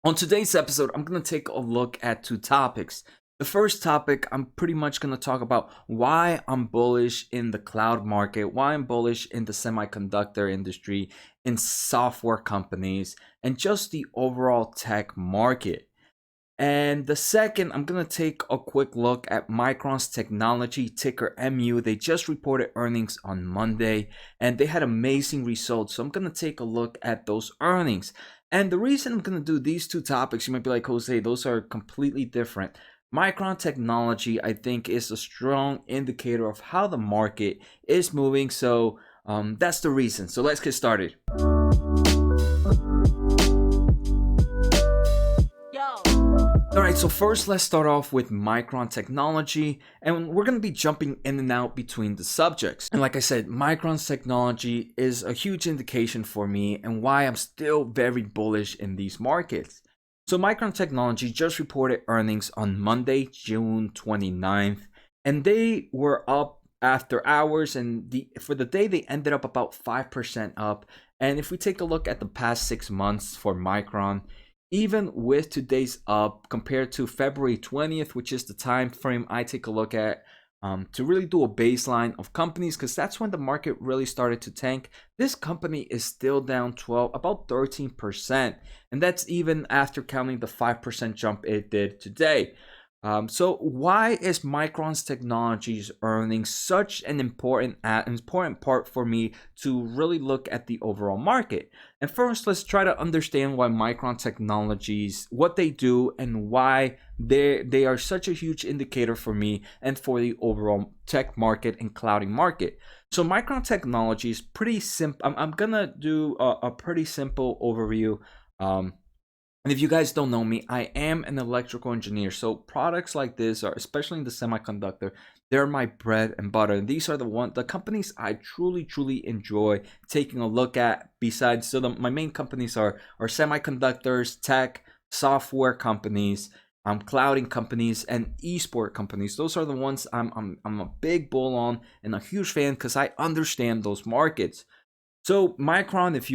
On today's episode, I'm going to take a look at two topics. The first topic, I'm pretty much going to talk about why I'm bullish in the cloud market, why I'm bullish in the semiconductor industry, in software companies, and just the overall tech market. And the second, I'm going to take a quick look at Micron's technology, ticker MU. They just reported earnings on Monday and they had amazing results. So I'm going to take a look at those earnings. And the reason I'm going to do these two topics, you might be like, Jose, those are completely different. Micron technology, I think, is a strong indicator of how the market is moving. So that's the reason. So let's get started. Alright, so first let's start off with Micron technology, and we're going to be jumping in and out between the subjects. And like I said, Micron's technology is a huge indication for me and why I'm still very bullish in these markets. So Micron technology just reported earnings on Monday, June 29th, and they were up after hours, and for the day they ended up about 5% up. And if we take a look at the past 6 months for Micron, even with today's up compared to February 20th, which is the time frame I take a look at to really do a baseline of companies, because that's when the market really started to tank. This company is still down about 13%, and that's even after counting the 5% jump it did today. So why is Micron's technology's earnings such an important part for me to really look at the overall market? And first, let's try to understand why Micron Technologies, what they do, and why they are such a huge indicator for me and for the overall tech market and clouding market. So Micron Technology is pretty simple. I'm gonna do a pretty simple overview. And if you guys don't know me, I am an electrical engineer. So products like this are, especially in the semiconductor, they're my bread and butter. And these are the companies I truly enjoy taking a look at. Besides, so my main companies are semiconductors, tech, software companies, clouding companies, and esport companies. Those are the ones I'm a big bull on and a huge fan because I understand those markets. So Micron, if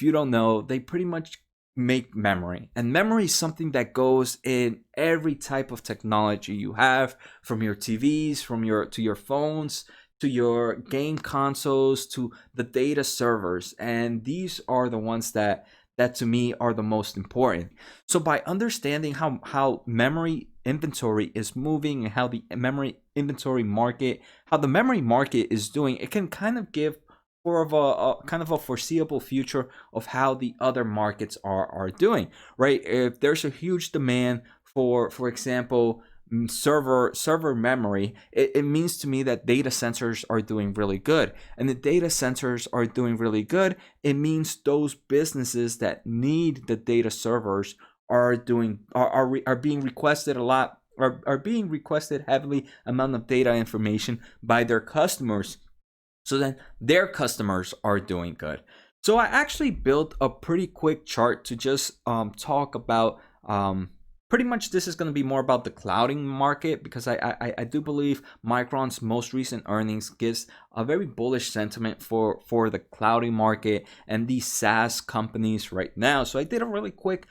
you don't know, they pretty much make memory, and memory is something that goes in every type of technology you have, from your TVs, to your phones, to your game consoles, to the data servers, and these are the ones that to me are the most important. So by understanding how memory inventory is moving and how the memory market is doing, it can kind of give more of a kind of a foreseeable future of how the other markets are doing, right? If there's a huge demand for example, server memory, it means to me that data centers are doing really good. And the data centers are doing really good, it means those businesses that need the data servers are being requested a lot, are being requested heavily amount of data information by their customers, so then their customers are doing good. So I actually built a pretty quick chart to just talk about pretty much this is going to be more about the clouding market, because I do believe Micron's most recent earnings gives a very bullish sentiment for the clouding market and these SaaS companies right now. So I did a really quick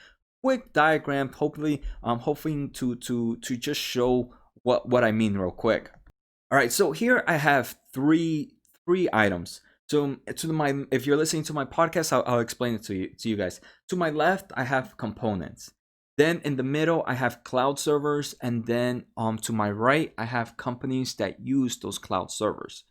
diagram, hopefully hoping to just show what I mean real quick. All right, so here I have three items. So if you're listening to my podcast, I'll explain it to you guys. To my left, I have components. Then in the middle, I have cloud servers, and then to my right, I have companies that use those cloud servers.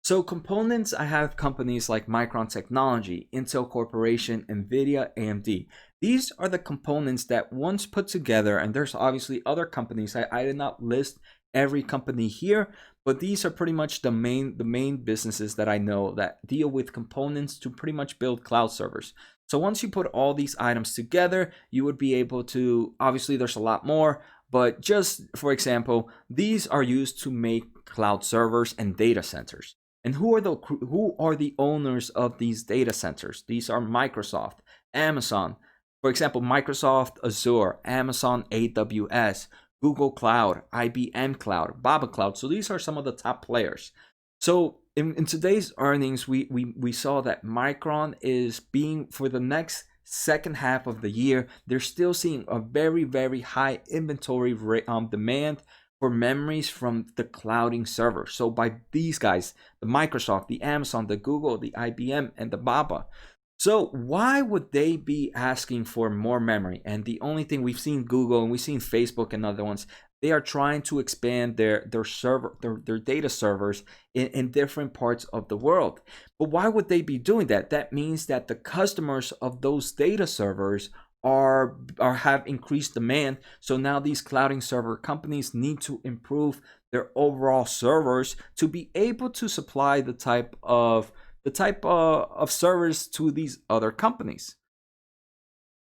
So components, I have companies like Micron Technology, Intel Corporation, Nvidia, AMD. These are the components that once put together, and there's obviously other companies. I did not list every company here, but these are pretty much the main businesses that I know that deal with components to pretty much build cloud servers. So once you put all these items together, you would be able to, obviously there's a lot more, but just for example, these are used to make cloud servers and data centers. And who are the owners of these data centers? These are Microsoft, Amazon, for example, Microsoft Azure, Amazon AWS, Google Cloud, IBM Cloud, Baba Cloud. So these are some of the top players. So in today's earnings, we saw that Micron is being, for the next second half of the year, they're still seeing a very, very high inventory demand for memories from the clouding server. So by these guys, the Microsoft, the Amazon, the Google, the IBM, and the Baba. So why would they be asking for more memory? And the only thing we've seen Google and we've seen Facebook and other ones, they are trying to expand their data servers in different parts of the world. But why would they be doing that? That means that the customers of those data servers are have increased demand. So now these clouding server companies need to improve their overall servers to be able to supply the type of servers to these other companies.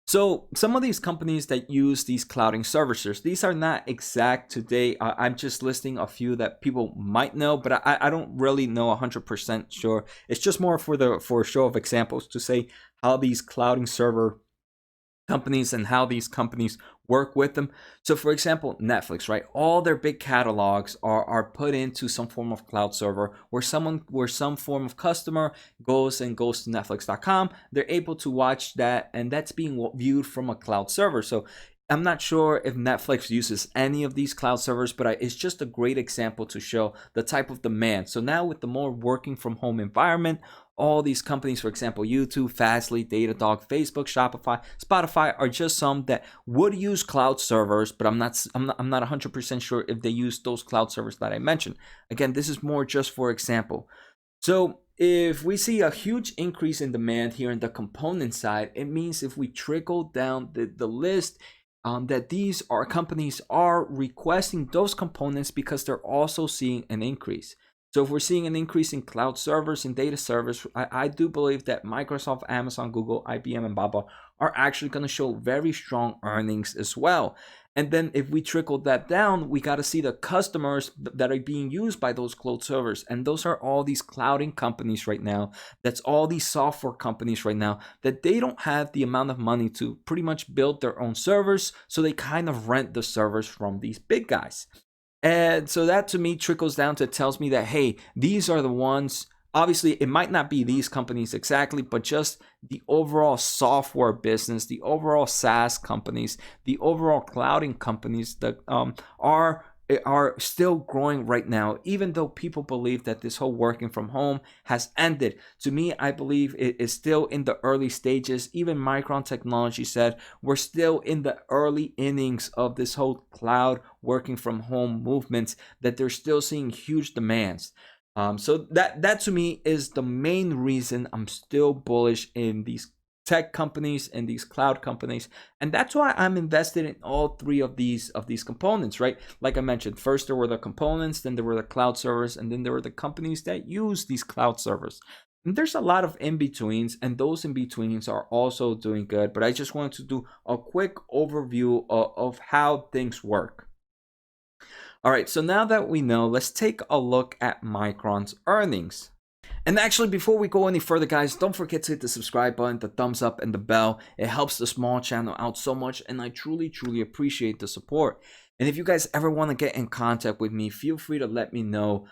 So some of these companies that use these clouding services, these are not exact today. I'm just listing a few that people might know, but I don't really know 100% sure. It's just more for a show of examples to say how these clouding server companies and how these companies work with them. So for example, Netflix, right? All their big catalogs are put into some form of cloud server where some form of customer goes to netflix.com. They're able to watch that, and that's being viewed from a cloud server. So I'm not sure if Netflix uses any of these cloud servers, but it's just a great example to show the type of demand. So now with the more working from home environment, all these companies, for example, YouTube, Fastly, Datadog, Facebook, Shopify, Spotify are just some that would use cloud servers, but I'm not 100% sure if they use those cloud servers that I mentioned. Again, this is more just for example. So if we see a huge increase in demand here in the component side, it means if we trickle down the list, that these companies are requesting those components because they're also seeing an increase. So if we're seeing an increase in cloud servers and data servers, I do believe that Microsoft, Amazon, Google, IBM, and Baba are actually going to show very strong earnings as well. And then if we trickle that down, we got to see the customers that are being used by those cloud servers. And those are all these clouding companies right now. That's all these software companies right now that they don't have the amount of money to pretty much build their own servers. So they kind of rent the servers from these big guys. And so that to me trickles down to tells me that, hey, these are the ones. Obviously, it might not be these companies exactly, but just the overall software business, the overall SaaS companies, the overall clouding companies that are still growing right now, even though people believe that this whole working from home has ended. To me, I believe it is still in the early stages. Even Micron Technology said we're still in the early innings of this whole cloud working from home movement, that they're still seeing huge demands. So that to me is the main reason I'm still bullish in these tech companies and these cloud companies, and that's why I'm invested in all three of these components, right? Like I mentioned, first there were the components, then there were the cloud servers, and then there were the companies that use these cloud servers. And there's a lot of in-betweens, and those in-betweens are also doing good, but I just wanted to do a quick overview of how things work. All right, so now that we know, let's take a look at Micron's earnings. And actually, before we go any further, guys, don't forget to hit the subscribe button, the thumbs up, and the bell. It helps the small channel out so much, and I truly, truly appreciate the support. And if you guys ever want to get in contact with me, feel free to let me know.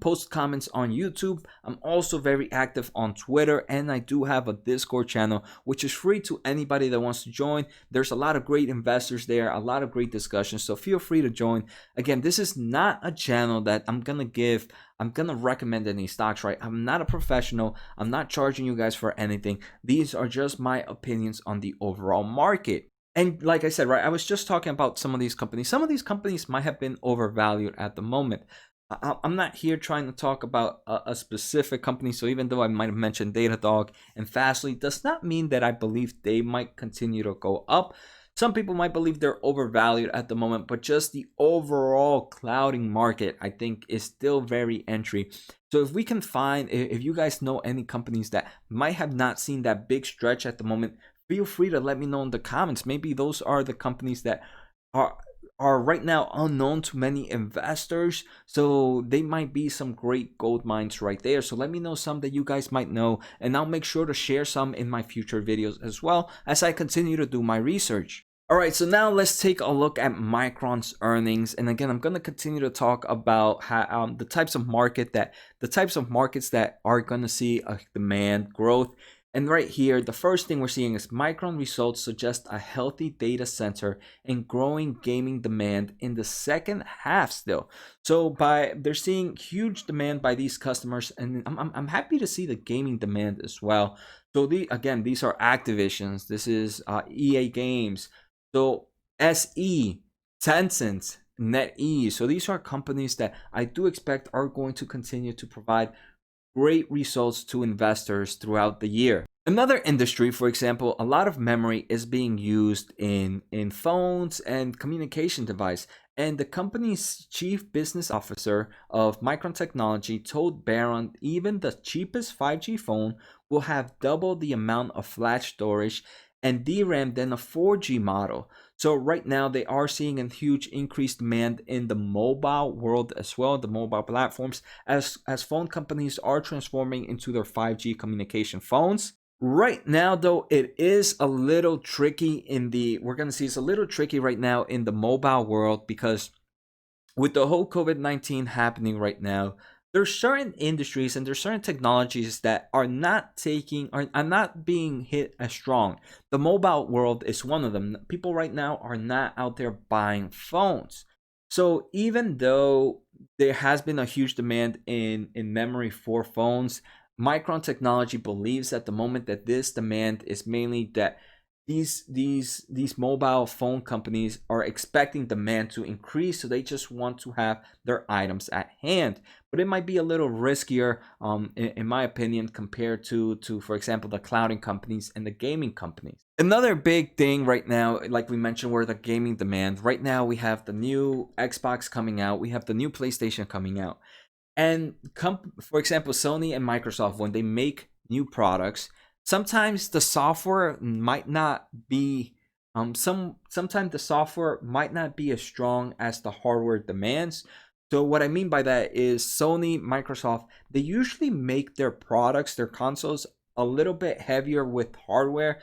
Post comments on YouTube. I'm also very active on Twitter, and I do have a Discord channel, which is free to anybody that wants to join. There's a lot of great investors there, a lot of great discussions, so feel free to join. Again, this is not a channel that I'm going to recommend any stocks, right? I'm not a professional. I'm not charging you guys for anything. These are just my opinions on the overall market. And like I said, right, I was just talking about some of these companies. Some of these companies might have been overvalued at the moment. I'm not here trying to talk about a specific company. So even though I might have mentioned Datadog and Fastly, does not mean that I believe they might continue to go up. Some people might believe they're overvalued at the moment, but just the overall clouding market, I think, is still very entry. So if we can find, if you guys know any companies that might have not seen that big stretch at the moment, feel free to let me know in the comments. Maybe those are the companies that are right now unknown to many investors. So they might be some great gold mines right there. So let me know some that you guys might know, and I'll make sure to share some in my future videos as well as I continue to do my research. All right, so now let's take a look at Micron's earnings. And again, I'm going to continue to talk about how, the types of markets that are going to see a demand growth. And right here, the first thing we're seeing is Micron results suggest a healthy data center and growing gaming demand in the second half still. So they're seeing huge demand by these customers, and I'm happy to see the gaming demand as well. So these are Activisions. This is EA Games. So SE, Tencent, NetEase. So these are companies that I do expect are going to continue to provide great results to investors throughout the year. Another industry, for example, a lot of memory is being used in phones and communication device. And the company's chief business officer of Micron Technology told Barron even the cheapest 5G phone will have double the amount of flash storage and DRAM than a 4G model. So right now they are seeing a huge increased demand in the mobile world as well, the mobile platforms, as phone companies are transforming into their 5G communication phones. Right now, though, it is a little tricky we're going to see it's a little tricky right now in the mobile world, because with the whole COVID-19 happening right now, there's certain industries and there's certain technologies that are not being hit as strong. The mobile world is one of them. People right now are not out there buying phones. So even though there has been a huge demand in memory for phones, Micron Technology believes at the moment that this demand is mainly that these mobile phone companies are expecting demand to increase, so they just want to have their items at hand. But it might be a little riskier, in my opinion, compared to for example the clouding companies and the gaming companies. Another big thing right now, like we mentioned, were the gaming demand. Right now we have the new Xbox coming out, we have the new PlayStation coming out. And for example, Sony and Microsoft, when they make new products, sometimes the software might not be sometimes the software might not be as strong as the hardware demands. So what I mean by that is Sony, Microsoft, they usually make their products, their consoles, a little bit heavier with hardware.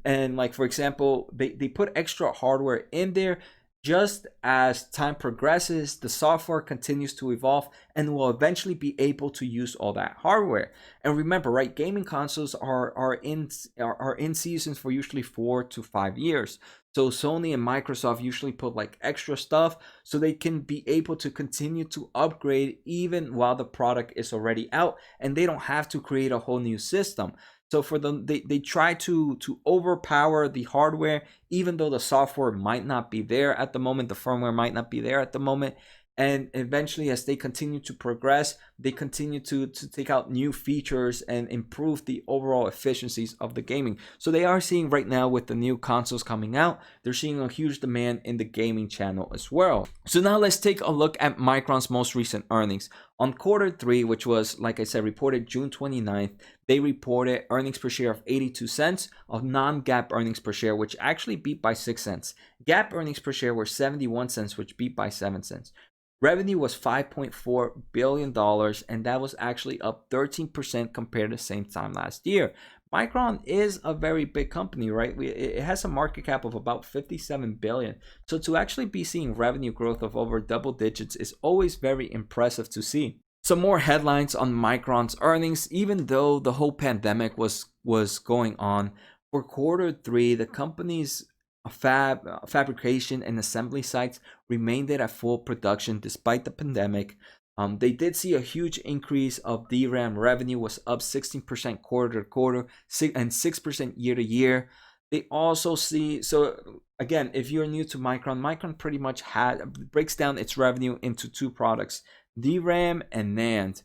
And like, for example, they put extra hardware in there. Just as time progresses, the software continues to evolve and will eventually be able to use all that hardware. And remember, right, gaming consoles are in seasons for usually 4 to 5 years. So Sony and Microsoft usually put like extra stuff so they can be able to continue to upgrade even while the product is already out, and they don't have to create a whole new system. So for them, they try to overpower the hardware, even though the software might not be there at the moment, the firmware might not be there at the moment. And eventually, as they continue to progress, they continue to take out new features and improve the overall efficiencies of the gaming. So they are seeing right now with the new consoles coming out, they're seeing a huge demand in the gaming channel as well. So now let's take a look at Micron's most recent earnings. On quarter 3, which was, like I said, reported June 29th, they reported earnings per share of 82 cents, of non-GAAP earnings per share, which actually beat by 6 cents. GAAP earnings per share were 71 cents, which beat by 7 cents. Revenue was $5.4 billion, and that was actually up 13% compared to the same time last year. Micron is a very big company, right? It has a market cap of about 57 billion. So to actually be seeing revenue growth of over double digits is always very impressive to see. Some more headlines on Micron's earnings. Even though the whole pandemic was going on, for quarter 3, the company's fabrication and assembly sites remained at full production despite the pandemic. They did see a huge increase of DRAM revenue, was up 16% quarter to quarter and 6% year to year. They also see, so again, if you're new to Micron pretty much breaks down its revenue into two products, DRAM and NAND.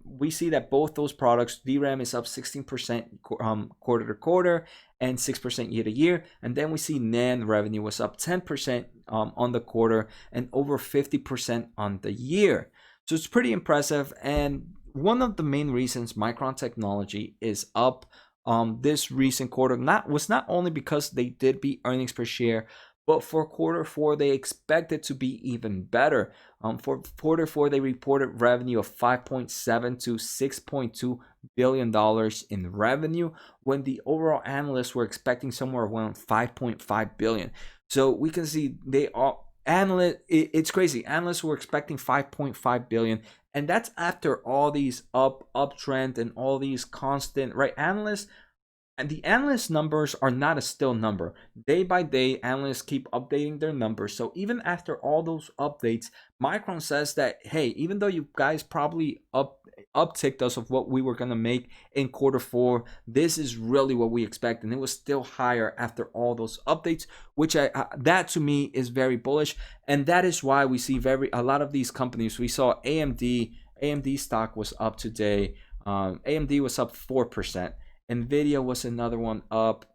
We see that both those products, DRAM is up 16% quarter to quarter and 6% year to year. And then we see NAND revenue was up 10% on the quarter and over 50% on the year. So it's pretty impressive. And one of the main reasons Micron Technology is up this recent quarter was not only because they did beat earnings per share, but for quarter 4, they expect it to be even better. For quarter 4, they reported revenue of $5.7 to $6.2 billion in revenue, when the overall analysts were expecting somewhere around $5.5 billion. So we can see it's crazy. Analysts were expecting $5.5 billion, And that's after all these uptrend and all these constant, right, analysts. And the analyst numbers are not a still number. Day by day, analysts keep updating their numbers. So even after all those updates, Micron says that, hey, even though you guys probably upticked us of what we were going to make in quarter 4, this is really what we expect. And it was still higher after all those updates, which that to me is very bullish. And that is why we see a lot of these companies. We saw AMD stock was up today. AMD was up 4%. Nvidia was another one up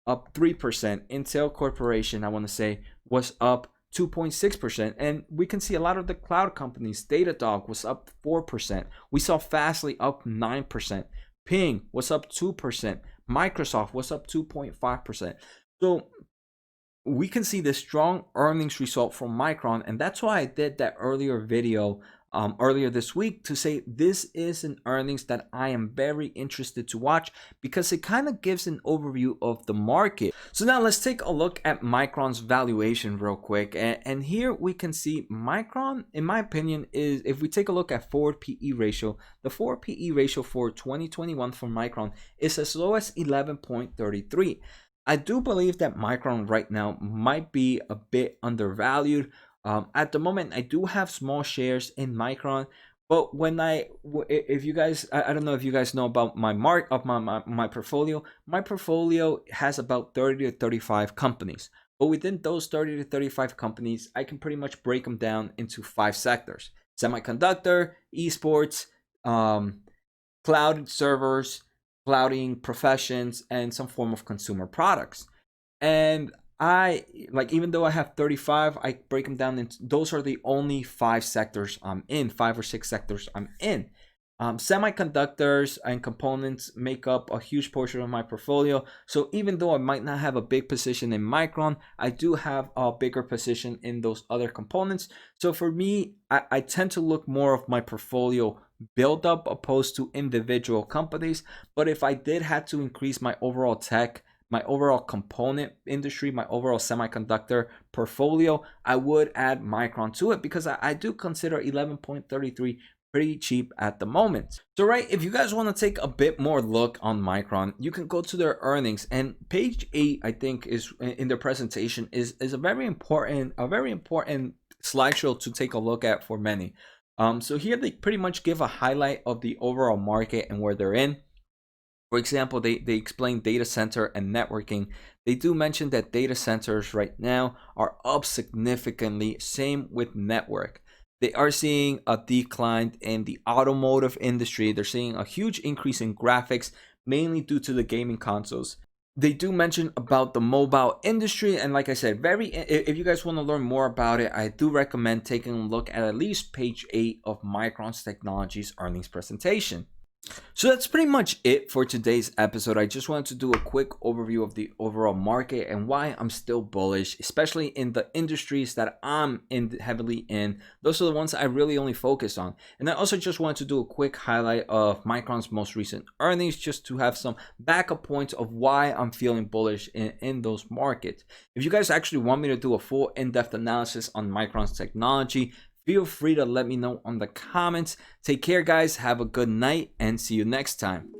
3%. Intel Corporation, I want to say, was up 2.6%. And we can see a lot of the cloud companies. Datadog was up 4%. We saw Fastly up 9%. Ping was up 2%. Microsoft was up 2.5%. So we can see the strong earnings result from Micron, and that's why I did that earlier video earlier this week to say this is an earnings that I am very interested to watch because it kind of gives an overview of the market. So now let's take a look at Micron's valuation real quick, and here we can see Micron, in my opinion, is, if we take a look at forward PE ratio, the forward PE ratio for 2021 for Micron is as low as 11.33. I do believe that Micron right now might be a bit undervalued. At the moment, I do have small shares in Micron, but if you guys, I don't know if you guys know about my portfolio. My portfolio has about 30 to 35 companies, but within those 30 to 35 companies, I can pretty much break them down into 5 sectors: semiconductor, esports, cloud servers, clouding professions, and some form of consumer products. And even though I have 35, I break them down into, those are the only 5 sectors I'm in, 5 or 6 sectors I'm in. Semiconductors and components make up a huge portion of my portfolio. So even though I might not have a big position in Micron, I do have a bigger position in those other components. So for me, I tend to look more of my portfolio build up opposed to individual companies. But if I did have to increase my overall tech, my overall component industry, my overall semiconductor portfolio, I would add Micron to it because I do consider 11.33 pretty cheap at the moment. So right, if you guys want to take a bit more look on Micron, you can go to their earnings, and page 8, I think, is in their presentation is a very important slideshow to take a look at for many. So here they pretty much give a highlight of the overall market and where they're in. For example, they explain data center and networking. They do mention that data centers right now are up significantly. Same with network. They are seeing a decline in the automotive industry. They're seeing a huge increase in graphics, mainly due to the gaming consoles. They do mention about the mobile industry, and like I said, if you guys want to learn more about it, I do recommend taking a look at least page 8 of Micron's Technology's earnings presentation. So that's pretty much it for today's episode. I just wanted to do a quick overview of the overall market and why I'm still bullish, especially in the industries that I'm heavily in. Those are the ones I really only focus on. And I also just wanted to do a quick highlight of Micron's most recent earnings, just to have some backup points of why I'm feeling bullish in those markets. If you guys actually want me to do a full in-depth analysis on Micron's technology, feel free to let me know on the comments. Take care, guys. Have a good night and see you next time.